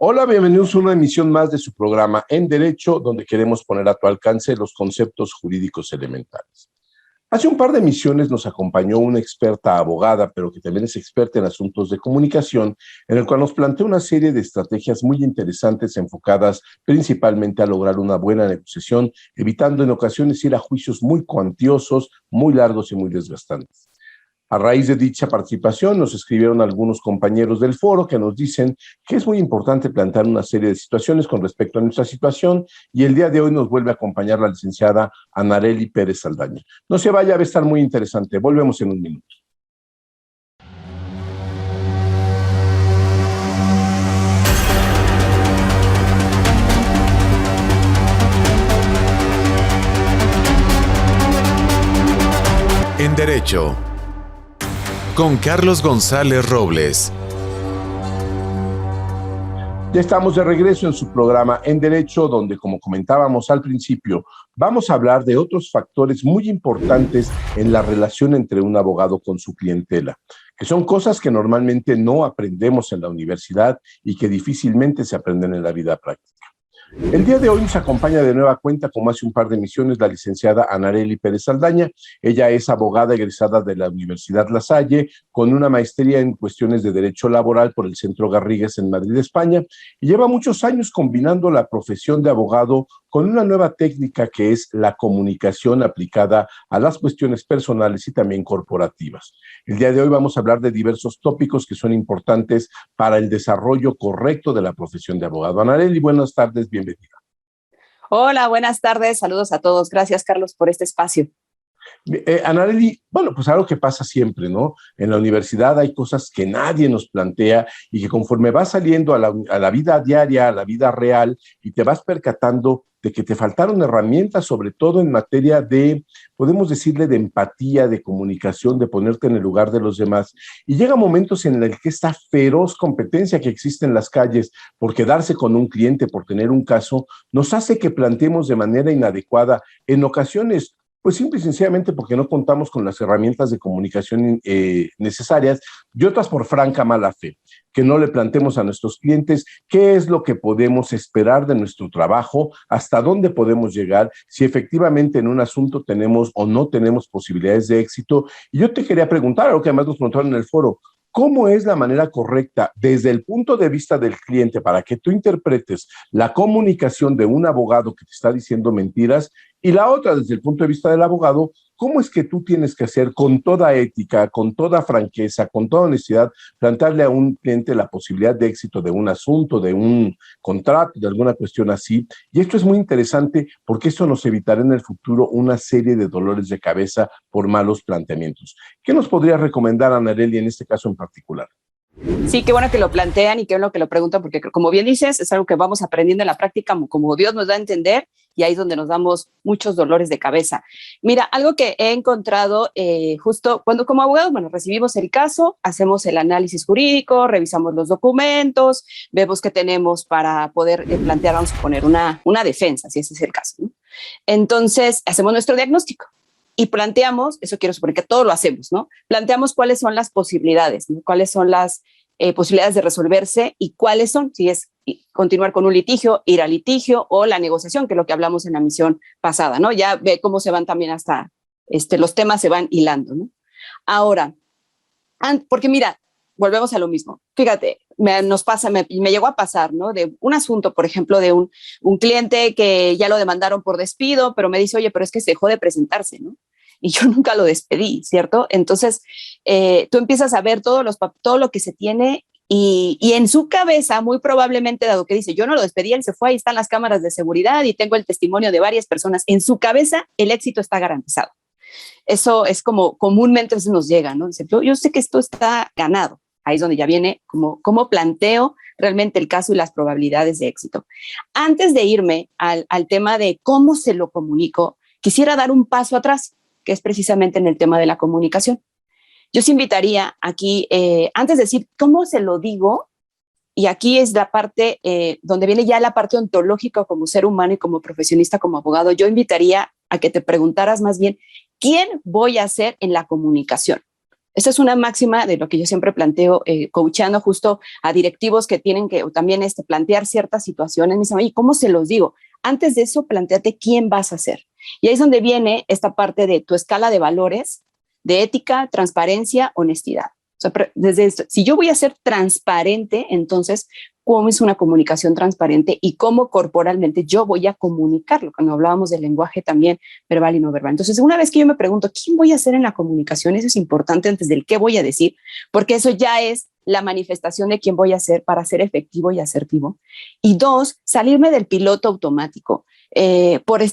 Hola, bienvenidos a una emisión más de su programa En Derecho, donde queremos poner a tu alcance los conceptos jurídicos elementales. Hace un par de emisiones nos acompañó una experta abogada, pero que también es experta en asuntos de comunicación, en el cual nos planteó una serie de estrategias muy interesantes enfocadas principalmente a lograr una buena negociación, evitando en ocasiones ir a juicios muy cuantiosos, muy largos y muy desgastantes. A raíz de dicha participación nos escribieron algunos compañeros del foro que nos dicen que es muy importante plantear una serie de situaciones con respecto a nuestra situación, y el día de hoy nos vuelve a acompañar la licenciada Anarely Pérez Saldaña. No se vaya, va a estar muy interesante. Volvemos en un minuto. En Derecho, con Carlos González Robles. Ya estamos de regreso en su programa En Derecho, donde, como comentábamos al principio, vamos a hablar de otros factores muy importantes en la relación entre un abogado con su clientela, que son cosas que normalmente no aprendemos en la universidad y que difícilmente se aprenden en la vida práctica. El día de hoy nos acompaña de nueva cuenta, como hace un par de emisiones, la licenciada Anarely Pérez Saldaña. Ella es abogada egresada de la Universidad La Salle, con una maestría en cuestiones de derecho laboral por el Centro Garrigues en Madrid, España, y lleva muchos años combinando la profesión de abogado con una nueva técnica que es la comunicación aplicada a las cuestiones personales y también corporativas. El día de hoy vamos a hablar de diversos tópicos que son importantes para el desarrollo correcto de la profesión de abogado. Anarely, buenas tardes, bienvenida. Hola, buenas tardes, saludos a todos. Gracias, Carlos, por este espacio. Anarely, bueno, pues algo que pasa siempre, ¿no? En la universidad hay cosas que nadie nos plantea y que conforme vas saliendo a la vida diaria, a la vida real, y te vas percatando de que te faltaron herramientas, sobre todo en materia de, podemos decirle, de empatía, de comunicación, de ponerte en el lugar de los demás. Y llega momentos en el que esta feroz competencia que existe en las calles por quedarse con un cliente, por tener un caso, nos hace que planteemos de manera inadecuada, en ocasiones, pues simple y sencillamente porque no contamos con las herramientas de comunicación necesarias, y otras por franca mala fe, que no le planteemos a nuestros clientes qué es lo que podemos esperar de nuestro trabajo, hasta dónde podemos llegar, si efectivamente en un asunto tenemos o no tenemos posibilidades de éxito. Y yo te quería preguntar, algo que además nos preguntaron en el foro, ¿cómo es la manera correcta desde el punto de vista del cliente para que tú interpretes la comunicación de un abogado que te está diciendo mentiras? Y la otra, desde el punto de vista del abogado, ¿cómo es que tú tienes que hacer con toda ética, con toda franqueza, con toda honestidad, plantearle a un cliente la posibilidad de éxito de un asunto, de un contrato, de alguna cuestión así? Y esto es muy interesante porque esto nos evitará en el futuro una serie de dolores de cabeza por malos planteamientos. ¿Qué nos podría recomendar, Anarely, en este caso en particular? Sí, qué bueno que lo plantean y qué bueno que lo preguntan, porque como bien dices, es algo que vamos aprendiendo en la práctica, como Dios nos da a entender, y ahí es donde nos damos muchos dolores de cabeza. Mira, algo que he encontrado justo cuando como abogados, bueno, recibimos el caso, hacemos el análisis jurídico, revisamos los documentos, vemos qué tenemos para poder plantear, vamos a poner una defensa, si ese es el caso, ¿no? Entonces, hacemos nuestro diagnóstico. Y planteamos, eso quiero suponer que todo lo hacemos, ¿no? Planteamos cuáles son las posibilidades, ¿no? Cuáles son las posibilidades de resolverse y cuáles son, si es continuar con un litigio, ir al litigio o la negociación, que es lo que hablamos en la misión pasada, ¿no? Ya ve cómo se van también hasta, los temas se van hilando, ¿no? Ahora, porque mira, volvemos a lo mismo. Fíjate, me llegó a pasar, ¿no? De un asunto, por ejemplo, de un cliente que ya lo demandaron por despido, pero me dice, oye, pero es que se dejó de presentarse, ¿no? Y yo nunca lo despedí, ¿cierto? Entonces, tú empiezas a ver todo lo que se tiene y en su cabeza, muy probablemente, dado que dice, yo no lo despedí, él se fue, ahí están las cámaras de seguridad y tengo el testimonio de varias personas, en su cabeza el éxito está garantizado. Eso es como comúnmente nos llega, ¿no? Dice, yo sé que esto está ganado. Ahí es donde ya viene cómo planteo realmente el caso y las probabilidades de éxito. Antes de irme al tema de cómo se lo comunico, quisiera dar un paso atrás, que es precisamente en el tema de la comunicación. Yo os invitaría aquí, antes de decir cómo se lo digo, y aquí es la parte donde viene ya la parte ontológica como ser humano y como profesionista, como abogado, yo invitaría a que te preguntaras más bien, ¿quién voy a ser en la comunicación? Esa es una máxima de lo que yo siempre planteo, coachando justo a directivos que tienen que también plantear ciertas situaciones. Me dicen, oye, ¿cómo se los digo? Antes de eso, plantéate quién vas a ser. Y ahí es donde viene esta parte de tu escala de valores, de ética, transparencia, honestidad. O sea, desde esto, si yo voy a ser transparente, entonces, ¿cómo es una comunicación transparente y cómo corporalmente yo voy a comunicarlo? Cuando hablábamos del lenguaje también verbal y no verbal. Entonces, una vez que yo me pregunto, ¿quién voy a ser en la comunicación? Eso es importante antes del qué voy a decir, porque eso ya es la manifestación de quién voy a ser para ser efectivo y asertivo. Y dos, salirme del piloto automático.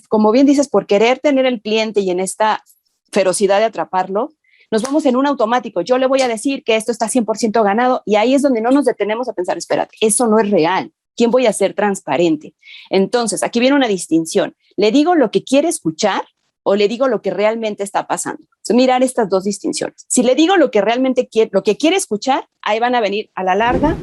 Como bien dices, por querer tener el cliente y en esta ferocidad de atraparlo, nos vamos en un automático. Yo le voy a decir que esto está 100% ganado y ahí es donde no nos detenemos a pensar, espérate, eso no es real. ¿Quién voy a ser transparente? Entonces, aquí viene una distinción. ¿Le digo lo que quiere escuchar o le digo lo que realmente está pasando? Entonces, mirar estas dos distinciones. Si le digo lo que realmente quiere escuchar, ahí van a venir a la larga.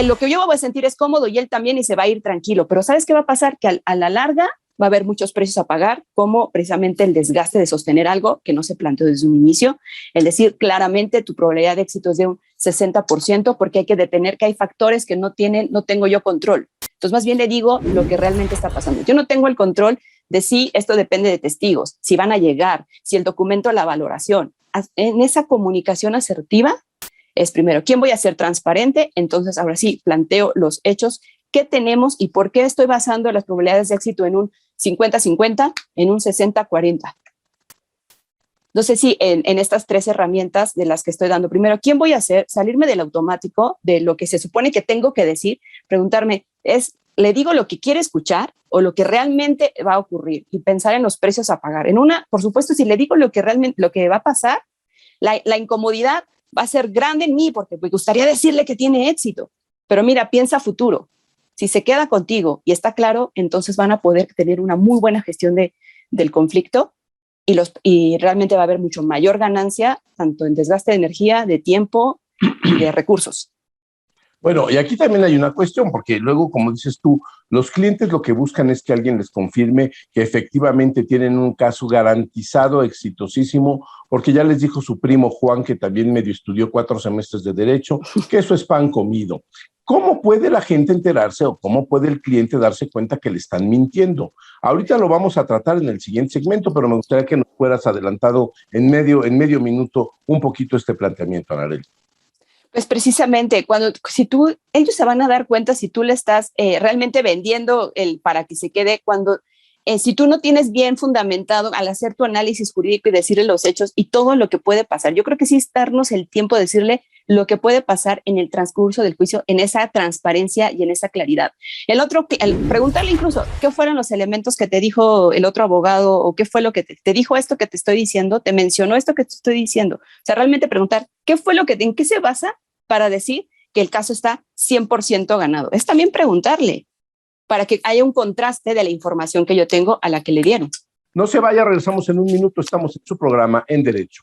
Lo que yo voy a sentir es cómodo y él también y se va a ir tranquilo. Pero ¿sabes qué va a pasar? Que a la larga va a haber muchos precios a pagar, como precisamente el desgaste de sostener algo que no se planteó desde un inicio, el decir claramente tu probabilidad de éxito es de un 60%, porque hay que detener que hay factores que no tengo yo control. Entonces, más bien le digo lo que realmente está pasando. Yo no tengo el control de si esto depende de testigos, si van a llegar, si el documento, la valoración. En esa comunicación asertiva es primero, ¿quién voy a ser transparente? Entonces, ahora sí, planteo los hechos. ¿Qué tenemos y por qué estoy basando las probabilidades de éxito en un 50-50, en un 60-40? No sé si en estas tres herramientas de las que estoy dando, primero, ¿quién voy a ser? Salirme del automático, de lo que se supone que tengo que decir, preguntarme, ¿le digo lo que quiere escuchar o lo que realmente va a ocurrir? Y pensar en los precios a pagar. Por supuesto, si le digo lo que va a pasar, la incomodidad va a ser grande en mí porque me gustaría decirle que tiene éxito. Pero mira, piensa futuro. Si se queda contigo y está claro, entonces van a poder tener una muy buena gestión del conflicto y realmente va a haber mucho mayor ganancia, tanto en desgaste de energía, de tiempo y de recursos. Bueno, y aquí también hay una cuestión, porque luego, como dices tú, los clientes lo que buscan es que alguien les confirme que efectivamente tienen un caso garantizado, exitosísimo, porque ya les dijo su primo Juan, que también medio estudió 4 semestres de Derecho, que eso es pan comido. ¿Cómo puede la gente enterarse o cómo puede el cliente darse cuenta que le están mintiendo? Ahorita lo vamos a tratar en el siguiente segmento, pero me gustaría que nos fueras adelantado en medio minuto un poquito este planteamiento, Anarely. Pues precisamente, ellos se van a dar cuenta si tú le estás realmente vendiendo para que se quede, si tú no tienes bien fundamentado al hacer tu análisis jurídico y decirle los hechos y todo lo que puede pasar. Yo creo que sí es darnos el tiempo de decirle lo que puede pasar en el transcurso del juicio, en esa transparencia y en esa claridad. Preguntarle incluso qué fueron los elementos que te dijo el otro abogado o qué fue lo que te dijo esto que te estoy diciendo, te mencionó esto que te estoy diciendo. O sea, realmente preguntar en qué se basa para decir que el caso está 100% ganado. Es también preguntarle para que haya un contraste de la información que yo tengo a la que le dieron. No se vaya, regresamos en un minuto, estamos en su programa En Derecho.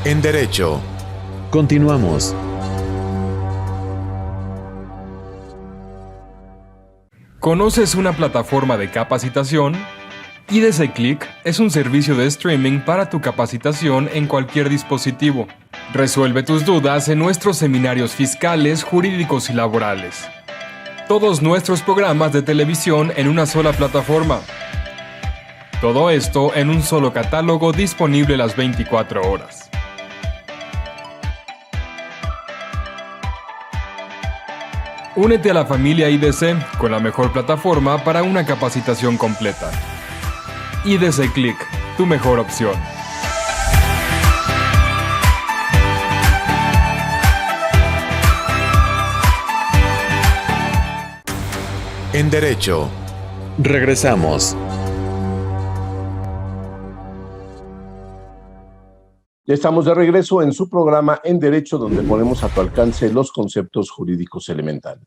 En Derecho. Continuamos. ¿Conoces una plataforma de capacitación? IDC Click es un servicio de streaming para tu capacitación en cualquier dispositivo. Resuelve tus dudas en nuestros seminarios fiscales, jurídicos y laborales. Todos nuestros programas de televisión en una sola plataforma. Todo esto en un solo catálogo disponible las 24 horas. Únete a la familia IDC con la mejor plataforma para una capacitación completa. IDC Click, tu mejor opción. En Derecho. Regresamos. Ya estamos de regreso en su programa En Derecho, donde ponemos a tu alcance los conceptos jurídicos elementales.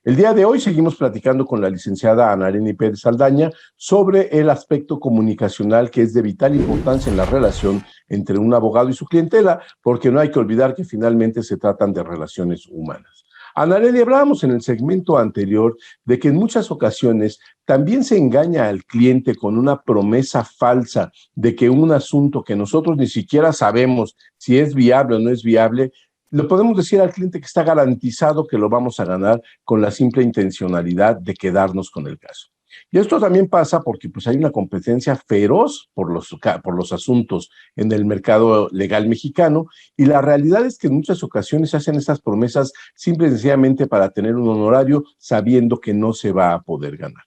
El día de hoy seguimos platicando con la licenciada Anarely Pérez Saldaña sobre el aspecto comunicacional que es de vital importancia en la relación entre un abogado y su clientela, porque no hay que olvidar que finalmente se tratan de relaciones humanas. Analeli, hablábamos en el segmento anterior de que en muchas ocasiones también se engaña al cliente con una promesa falsa de que un asunto que nosotros ni siquiera sabemos si es viable o no es viable, le podemos decir al cliente que está garantizado que lo vamos a ganar con la simple intencionalidad de quedarnos con el caso. Y esto también pasa porque pues, hay una competencia feroz por los asuntos en el mercado legal mexicano, y la realidad es que en muchas ocasiones se hacen estas promesas simple y sencillamente para tener un honorario sabiendo que no se va a poder ganar.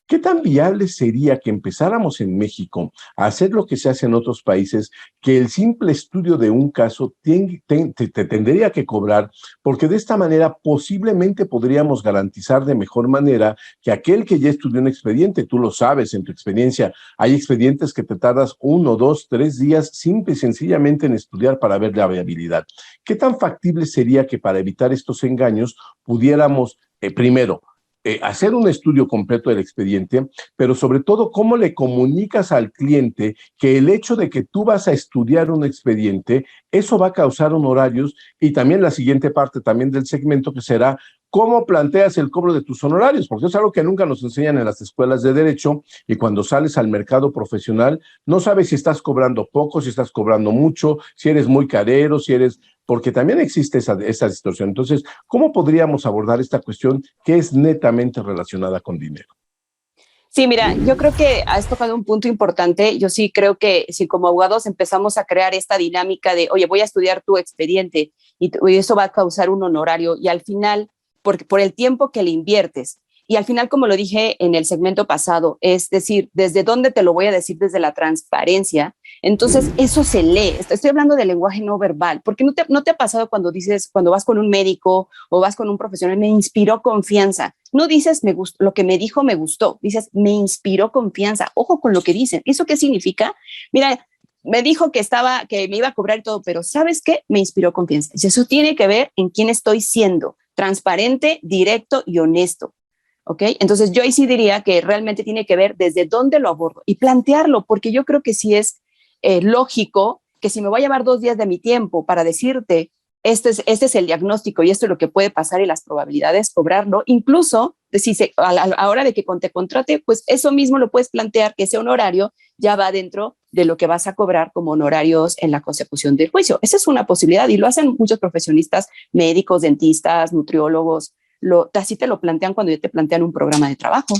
¿Qué tan viable sería que empezáramos en México a hacer lo que se hace en otros países, que el simple estudio de un caso te tendría que cobrar, porque de esta manera posiblemente podríamos garantizar de mejor manera que aquel que ya estudió un expediente, tú lo sabes en tu experiencia, hay expedientes que te tardas 1, 2, 3 días simple y sencillamente en estudiar para ver la viabilidad? ¿Qué tan factible sería que para evitar estos engaños pudiéramos, primero, hacer un estudio completo del expediente, pero sobre todo cómo le comunicas al cliente que el hecho de que tú vas a estudiar un expediente, eso va a causar honorarios? Y también la siguiente parte también del segmento, que será cómo planteas el cobro de tus honorarios, porque es algo que nunca nos enseñan en las escuelas de derecho, y cuando sales al mercado profesional no sabes si estás cobrando poco, si estás cobrando mucho, si eres muy carero, si eres, porque también existe esa distorsión. Entonces, ¿cómo podríamos abordar esta cuestión que es netamente relacionada con dinero? Sí, mira, yo creo que has tocado un punto importante. Yo sí creo que si como abogados empezamos a crear esta dinámica de, oye, voy a estudiar tu expediente y eso va a causar un honorario, y al final, por el tiempo que le inviertes, y al final, como lo dije en el segmento pasado, es decir, ¿desde dónde te lo voy a decir? Desde la transparencia. Entonces, eso se lee. Estoy hablando de lenguaje no verbal, porque no te ha pasado cuando dices, cuando vas con un médico o vas con un profesional, me inspiró confianza. No dices, me gustó, lo que me dijo me gustó, dices, me inspiró confianza. Ojo con lo que dicen. ¿Eso qué significa? Mira, me dijo que me iba a cobrar y todo, pero ¿sabes qué? Me inspiró confianza. Y eso tiene que ver en quién estoy siendo, transparente, directo y honesto. ¿Ok? Entonces yo ahí sí diría que realmente tiene que ver desde dónde lo abordo y plantearlo, porque yo creo que sí es lógico que si me voy a llevar 2 días de mi tiempo para decirte este es el diagnóstico y esto es lo que puede pasar y las probabilidades, cobrarlo, incluso a la hora de que te contrate, pues eso mismo lo puedes plantear, que ese honorario ya va dentro de lo que vas a cobrar como honorarios en la consecución del juicio. Esa es una posibilidad y lo hacen muchos profesionistas, médicos, dentistas, nutriólogos. Así te lo plantean cuando ya te plantean un programa de trabajo.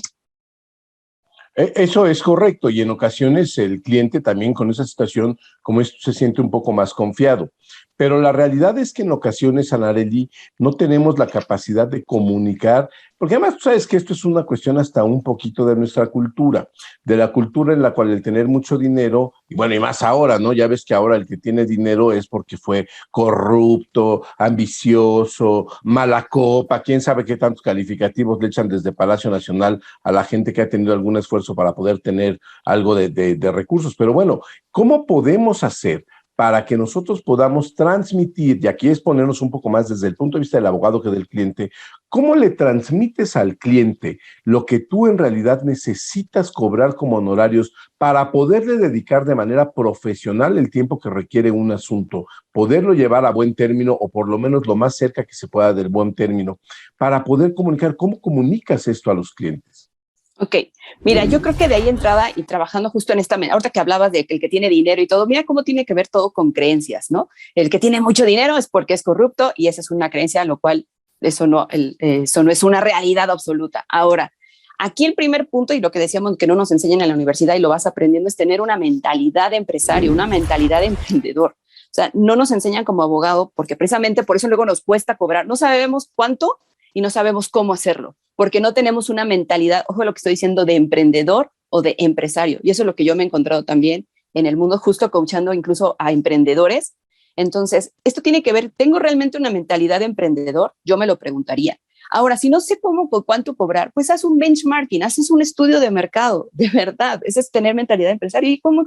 Eso es correcto, y en ocasiones el cliente también con esa situación, como esto, se siente un poco más confiado. Pero la realidad es que en ocasiones, Anareli, no tenemos la capacidad de comunicar, porque además tú sabes que esto es una cuestión hasta un poquito de nuestra cultura, de la cultura en la cual el tener mucho dinero, y bueno, y más ahora, ¿no? Ya ves que ahora el que tiene dinero es porque fue corrupto, ambicioso, mala copa, quién sabe qué tantos calificativos le echan desde Palacio Nacional a la gente que ha tenido algún esfuerzo para poder tener algo de recursos. Pero bueno, ¿cómo podemos hacer para que nosotros podamos transmitir, y aquí es ponernos un poco más desde el punto de vista del abogado que del cliente, cómo le transmites al cliente lo que tú en realidad necesitas cobrar como honorarios para poderle dedicar de manera profesional el tiempo que requiere un asunto, poderlo llevar a buen término, o por lo menos lo más cerca que se pueda del buen término, para poder comunicar? ¿Cómo comunicas esto a los clientes? Ok, mira, yo creo que de ahí entrada y trabajando justo en esta, ahorita que hablabas de que el que tiene dinero y todo, mira cómo tiene que ver todo con creencias, ¿no? El que tiene mucho dinero es porque es corrupto y esa es una creencia, lo cual eso no es una realidad absoluta. Ahora, aquí el primer punto y lo que decíamos que no nos enseñan en la universidad y lo vas aprendiendo es tener una mentalidad de empresario, una mentalidad de emprendedor. O sea, no nos enseñan como abogado porque precisamente por eso luego nos cuesta cobrar. No sabemos cuánto y no sabemos cómo hacerlo, porque no tenemos una mentalidad, ojo lo que estoy diciendo, de emprendedor o de empresario. Y eso es lo que yo me he encontrado también en el mundo, justo coachando incluso a emprendedores. Entonces, esto tiene que ver, ¿tengo realmente una mentalidad de emprendedor? Yo me lo preguntaría. Ahora, si no sé cuánto cobrar, pues haz un benchmarking, haces un estudio de mercado, de verdad. Ese es tener mentalidad de empresario. ¿Y cómo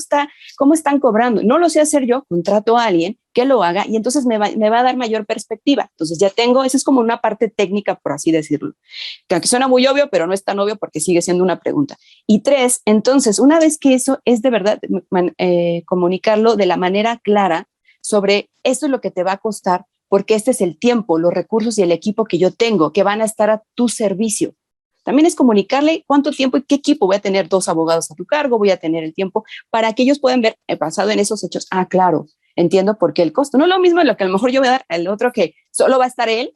están cobrando? No lo sé hacer yo, contrato a alguien que lo haga y entonces me va a dar mayor perspectiva. Entonces ya tengo, esa es como una parte técnica, por así decirlo, que aquí suena muy obvio, pero no es tan obvio porque sigue siendo una pregunta. Y 3, entonces, una vez que eso es de verdad, comunicarlo de la manera clara sobre esto es lo que te va a costar, porque este es el tiempo, los recursos y el equipo que yo tengo, que van a estar a tu servicio. También es comunicarle cuánto tiempo y qué equipo. Voy a tener 2 abogados a tu cargo, voy a tener el tiempo para que ellos puedan ver, basado en esos hechos, claro, entiendo por qué el costo. No es lo mismo lo que a lo mejor yo voy a dar al otro, que solo va a estar él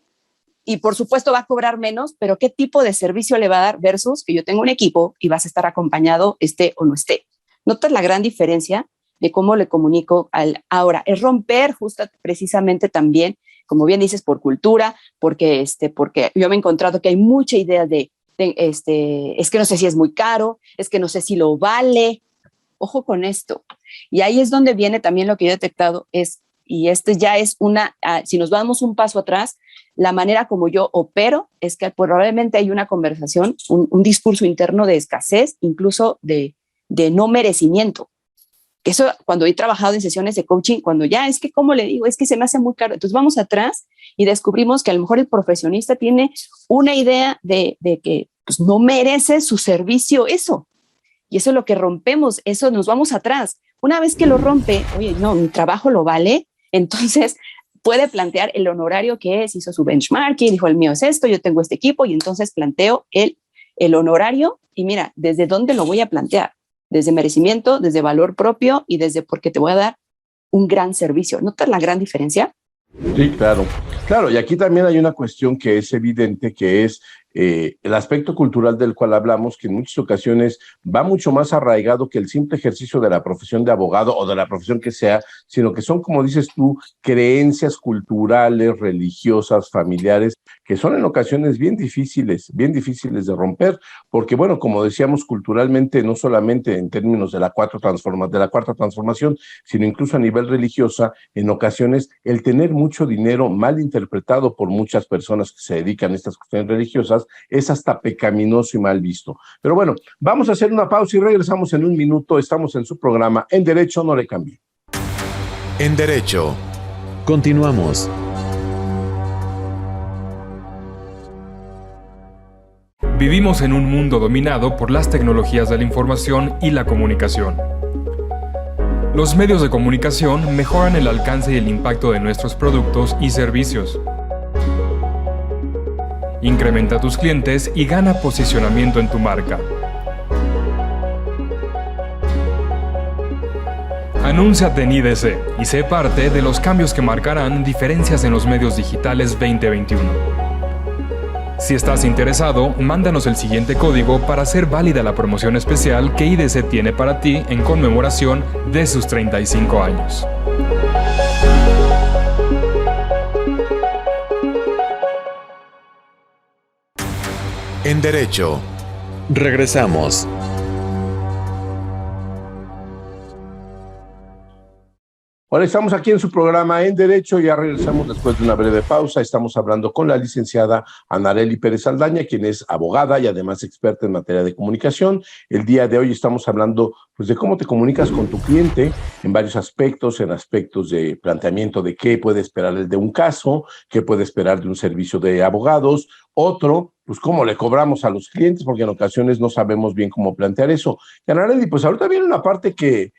y por supuesto va a cobrar menos, pero qué tipo de servicio le va a dar versus que yo tengo un equipo y vas a estar acompañado, esté o no esté. ¿Notas la gran diferencia de cómo le comunico ahora? Es romper precisamente también, como bien dices, por cultura, porque yo me he encontrado que hay mucha idea es que no sé si es muy caro, es que no sé si lo vale. Ojo con esto. Y ahí es donde viene también lo que yo he detectado y ya es si nos vamos un paso atrás, la manera como yo opero es que probablemente hay una conversación, un discurso interno de escasez, incluso de no merecimiento. Que eso, cuando he trabajado en sesiones de coaching, cuando es que, ¿cómo le digo? Es que se me hace muy caro. Entonces vamos atrás y descubrimos que a lo mejor el profesionista tiene una idea de que pues, no merece su servicio eso. Y eso es lo que rompemos, eso nos vamos atrás. Una vez que lo rompe, oye, no, mi trabajo lo vale, entonces puede plantear el honorario que es, hizo su benchmarking, dijo el mío es esto, yo tengo este equipo, y entonces planteo el honorario y mira, ¿desde dónde lo voy a plantear? Desde merecimiento, desde valor propio y desde porque te voy a dar un gran servicio. ¿Notas la gran diferencia? Sí, claro. Claro, y aquí también hay una cuestión que es evidente, que es el aspecto cultural del cual hablamos, que en muchas ocasiones va mucho más arraigado que el simple ejercicio de la profesión de abogado o de la profesión que sea, sino que son, como dices tú, creencias culturales, religiosas, familiares, que son en ocasiones bien difíciles de romper, porque bueno, como decíamos culturalmente, no solamente en términos de la cuarta transformación, sino incluso a nivel religiosa, en ocasiones el tener mucho dinero mal interpretado por muchas personas que se dedican a estas cuestiones religiosas es hasta pecaminoso y mal visto. Pero bueno, vamos a hacer una pausa y regresamos en un minuto. Estamos en su programa En Derecho No Le Cambie. En Derecho. Continuamos. Vivimos en un mundo dominado por las tecnologías de la información y la comunicación. Los medios de comunicación mejoran el alcance y el impacto de nuestros productos y servicios. Incrementa tus clientes y gana posicionamiento en tu marca. Anúnciate en IDC y sé parte de los cambios que marcarán diferencias en los medios digitales 2021. Si estás interesado, mándanos el siguiente código para hacer válida la promoción especial que IDC tiene para ti en conmemoración de sus 35 años. En Derecho. Regresamos. Ahora estamos aquí en su programa En Derecho, ya regresamos después de una breve pausa. Estamos hablando con la licenciada Anarely Pérez Saldaña, quien es abogada y además experta en materia de comunicación. El día de hoy estamos hablando pues, de cómo te comunicas con tu cliente en varios aspectos, en aspectos de planteamiento de qué puede esperar el de un caso, qué puede esperar de un servicio de abogados. Otro, pues cómo le cobramos a los clientes, porque en ocasiones no sabemos bien cómo plantear eso. Y Anarely, pues ahorita viene una parte que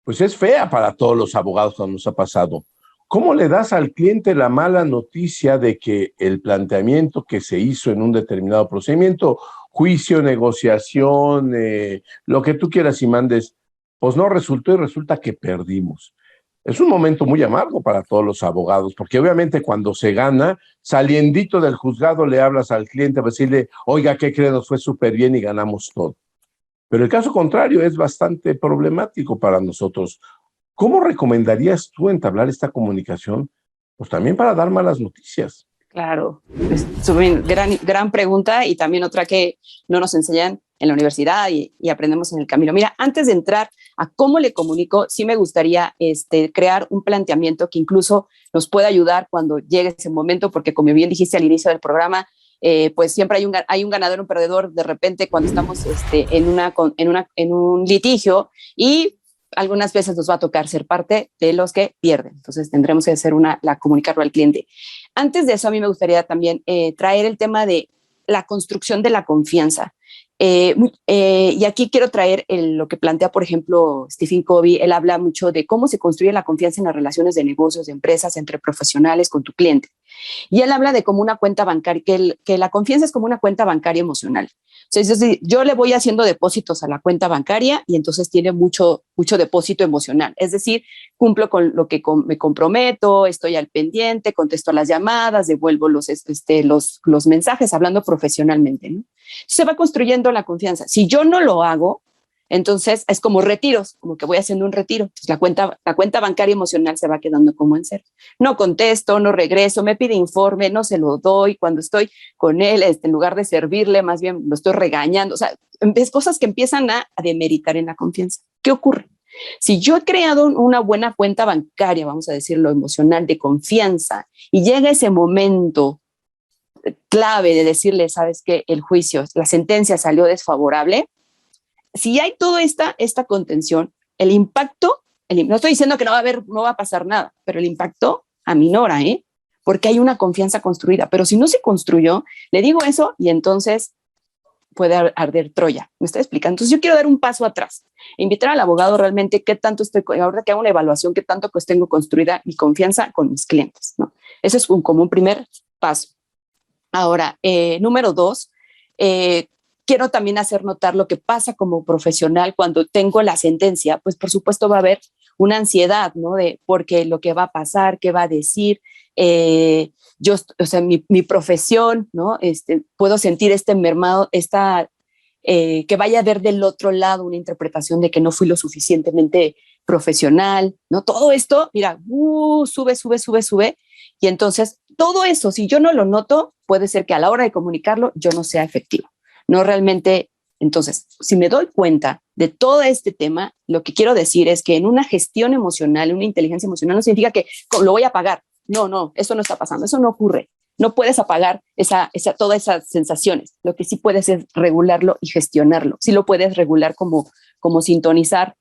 pues es fea para todos los abogados cuando nos ha pasado. ¿Cómo le das al cliente la mala noticia de que el planteamiento que se hizo en un determinado procedimiento, juicio, negociación, lo que tú quieras y mandes, pues no resultó y resulta que perdimos? Es un momento muy amargo para todos los abogados, porque obviamente cuando se gana, saliendito del juzgado le hablas al cliente para decirle, oiga, ¿qué cree? Nos fue súper bien y ganamos todo. Pero el caso contrario es bastante problemático para nosotros. ¿Cómo recomendarías tú entablar esta comunicación? Pues también para dar malas noticias. Claro, es una gran pregunta y también otra que no nos enseñan en la universidad y aprendemos en el camino. Mira, antes de entrar a cómo le comunico, sí me gustaría crear un planteamiento que incluso nos pueda ayudar cuando llegue ese momento, porque como bien dijiste al inicio del programa, pues siempre hay un ganador, un perdedor de repente cuando estamos en un litigio y algunas veces nos va a tocar ser parte de los que pierden. Entonces tendremos que hacer comunicarlo al cliente. Antes de eso, a mí me gustaría también traer el tema de la construcción de la confianza. Y aquí quiero traer lo que plantea, por ejemplo, Stephen Covey. Él habla mucho de cómo se construye la confianza en las relaciones de negocios, de empresas, entre profesionales, con tu cliente. Y él habla de como una cuenta bancaria, que la confianza es como una cuenta bancaria emocional. O sea, es decir, yo le voy haciendo depósitos a la cuenta bancaria y entonces tiene mucho depósito emocional. Es decir, cumplo con lo que me comprometo, estoy al pendiente, contesto las llamadas, devuelvo los mensajes, hablando profesionalmente, ¿no? Se va construyendo la confianza. Si yo no lo hago, entonces es como retiros, como que voy haciendo un retiro. Entonces la cuenta bancaria emocional se va quedando como en cero. No contesto, no regreso, me pide informe, no se lo doy. Cuando estoy con él, en lugar de servirle, más bien lo estoy regañando. O sea, es cosas que empiezan a demeritar en la confianza. ¿Qué ocurre? Si yo he creado una buena cuenta bancaria, vamos a decirlo, emocional, de confianza, y llega ese momento clave de decirle, ¿sabes qué? El juicio, la sentencia salió desfavorable. Si hay toda esta contención, el impacto, no estoy diciendo que no va a pasar nada, pero el impacto aminora, porque hay una confianza construida. Pero si no se construyó, le digo eso y entonces puede arder Troya. ¿Me está explicando? Entonces yo quiero dar un paso atrás, invitar al abogado realmente qué tanto ahora que hago una evaluación, qué tanto pues tengo construida mi confianza con mis clientes, ¿no? Ese es como un primer paso. Ahora, número 2, quiero también hacer notar lo que pasa como profesional cuando tengo la sentencia. Pues por supuesto va a haber una ansiedad, ¿no? Porque lo que va a pasar, qué va a decir, o sea, mi profesión, ¿no? Puedo sentir mermado, que vaya a haber del otro lado una interpretación de que no fui lo suficientemente profesional, ¿no? Todo esto, mira, sube. Y entonces, todo eso, si yo no lo noto, puede ser que a la hora de comunicarlo yo no sea efectivo. No realmente. Entonces, si me doy cuenta de todo este tema, lo que quiero decir es que en una gestión emocional, una inteligencia emocional, no significa que lo voy a apagar. No, eso no está pasando, eso no ocurre. No puedes apagar todas esas sensaciones. Lo que sí puedes es regularlo y gestionarlo. Sí lo puedes regular como sintonizar,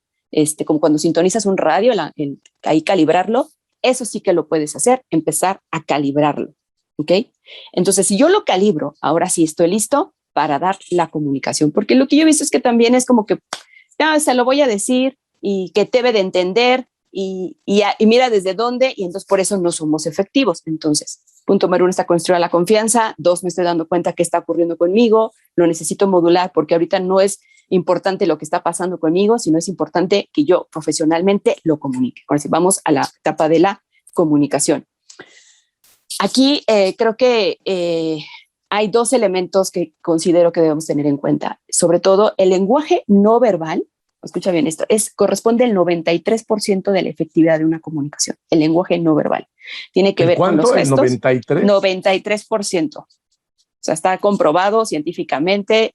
como cuando sintonizas un radio, ahí calibrarlo. Eso sí que lo puedes hacer, empezar a calibrarlo. ¿Ok? Entonces, si yo lo calibro, ahora sí estoy listo para dar la comunicación. Porque lo que yo he visto es que también es como que se lo voy a decir y que debe de entender y mira desde dónde, y entonces por eso no somos efectivos. Entonces, punto número 1 está construida la confianza. 2, me estoy dando cuenta qué está ocurriendo conmigo, lo necesito modular porque ahorita no es importante lo que está pasando conmigo, sino es importante que yo profesionalmente lo comunique. Ahora sí, vamos a la etapa de la comunicación. Aquí creo que hay 2 elementos que considero que debemos tener en cuenta. Sobre todo, el lenguaje no verbal, escucha bien esto, corresponde al 93% de la efectividad de una comunicación. El lenguaje no verbal. Tiene que ver con los gestos. ¿El 93? 93%. O sea, está comprobado científicamente,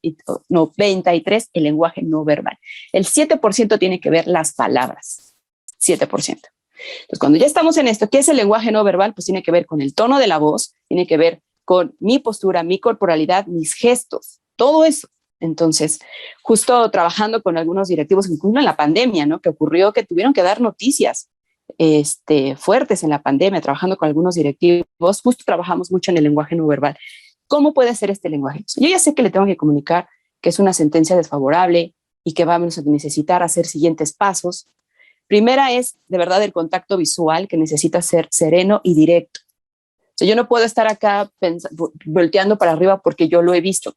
93% el lenguaje no verbal. El 7% tiene que ver las palabras. 7%. Entonces, cuando ya estamos en esto, ¿qué es el lenguaje no verbal? Pues tiene que ver con el tono de la voz, tiene que ver con mi postura, mi corporalidad, mis gestos, todo eso. Entonces, justo trabajando con algunos directivos, incluso en la pandemia, ¿no? Que ocurrió que tuvieron que dar noticias fuertes en la pandemia, trabajando con algunos directivos, justo trabajamos mucho en el lenguaje no verbal. ¿Cómo puede ser este lenguaje? Yo ya sé que le tengo que comunicar que es una sentencia desfavorable y que vamos a necesitar hacer siguientes pasos. Primera es, de verdad, el contacto visual, que necesita ser sereno y directo. O sea, yo no puedo estar acá volteando para arriba porque yo lo he visto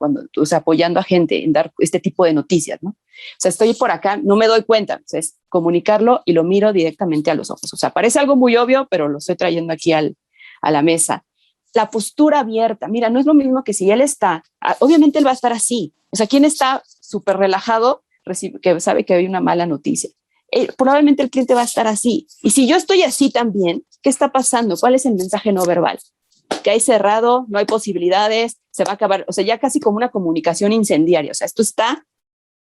apoyando a gente en dar este tipo de noticias, ¿no? O sea, estoy por acá, no me doy cuenta. O sea, es comunicarlo y lo miro directamente a los ojos. O sea, parece algo muy obvio, pero lo estoy trayendo aquí a la mesa. La postura abierta. Mira, no es lo mismo que si él está, obviamente él va a estar así. O sea, ¿quién está súper relajado que sabe que hay una mala noticia? Probablemente el cliente va a estar así. Y si yo estoy así también, ¿qué está pasando? ¿Cuál es el mensaje no verbal? Que hay cerrado, no hay posibilidades, se va a acabar. O sea, ya casi como una comunicación incendiaria. O sea, esto está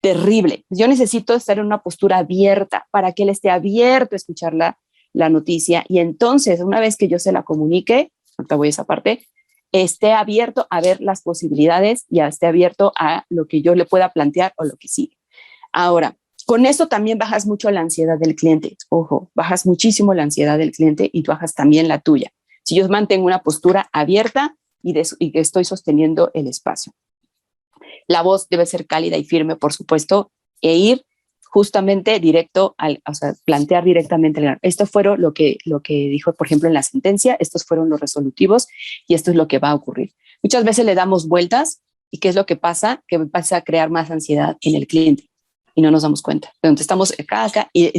terrible. Yo necesito estar en una postura abierta para que él esté abierto a escuchar la noticia. Y entonces, una vez que yo se la comunique, ahorita voy a esa parte, esté abierto a ver las posibilidades y esté abierto a lo que yo le pueda plantear o lo que sigue. Ahora, con eso también bajas mucho la ansiedad del cliente. Ojo, bajas muchísimo la ansiedad del cliente y bajas también la tuya. Si yo mantengo una postura abierta y que estoy sosteniendo el espacio. La voz debe ser cálida y firme, por supuesto, e ir justamente directo o sea, plantear directamente. Esto fueron lo que dijo, por ejemplo, en la sentencia, estos fueron los resolutivos y esto es lo que va a ocurrir. Muchas veces le damos vueltas y ¿qué es lo que pasa? Que pasa a crear más ansiedad en el cliente y no nos damos cuenta. Entonces estamos acá y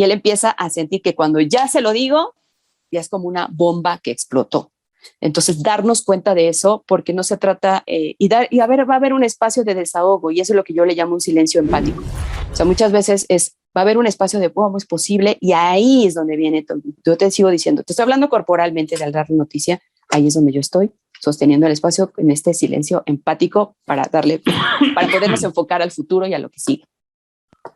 él empieza a sentir que cuando ya se lo digo, ya es como una bomba que explotó. Entonces, darnos cuenta de eso, porque no se trata, va a haber un espacio de desahogo, y eso es lo que yo le llamo un silencio empático. O sea, muchas veces va a haber un espacio de cómo es posible, y ahí es donde viene todo. Yo te sigo diciendo, te estoy hablando corporalmente de dar noticia, ahí es donde yo estoy, sosteniendo el espacio en este silencio empático para podernos enfocar al futuro y a lo que sigue.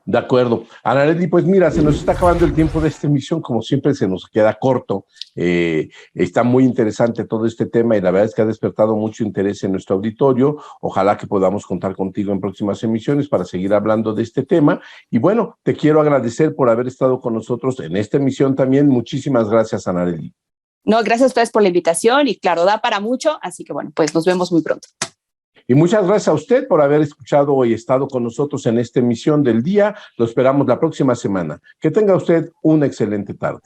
De acuerdo. Anarely, pues mira, se nos está acabando el tiempo de esta emisión, como siempre se nos queda corto. Está muy interesante todo este tema y la verdad es que ha despertado mucho interés en nuestro auditorio. Ojalá que podamos contar contigo en próximas emisiones para seguir hablando de este tema. Y bueno, te quiero agradecer por haber estado con nosotros en esta emisión también. Muchísimas gracias, Anarely. No, gracias a ustedes por la invitación y claro, da para mucho, así que bueno, pues nos vemos muy pronto. Y muchas gracias a usted por haber escuchado y estado con nosotros en esta emisión del día. Lo esperamos la próxima semana. Que tenga usted una excelente tarde.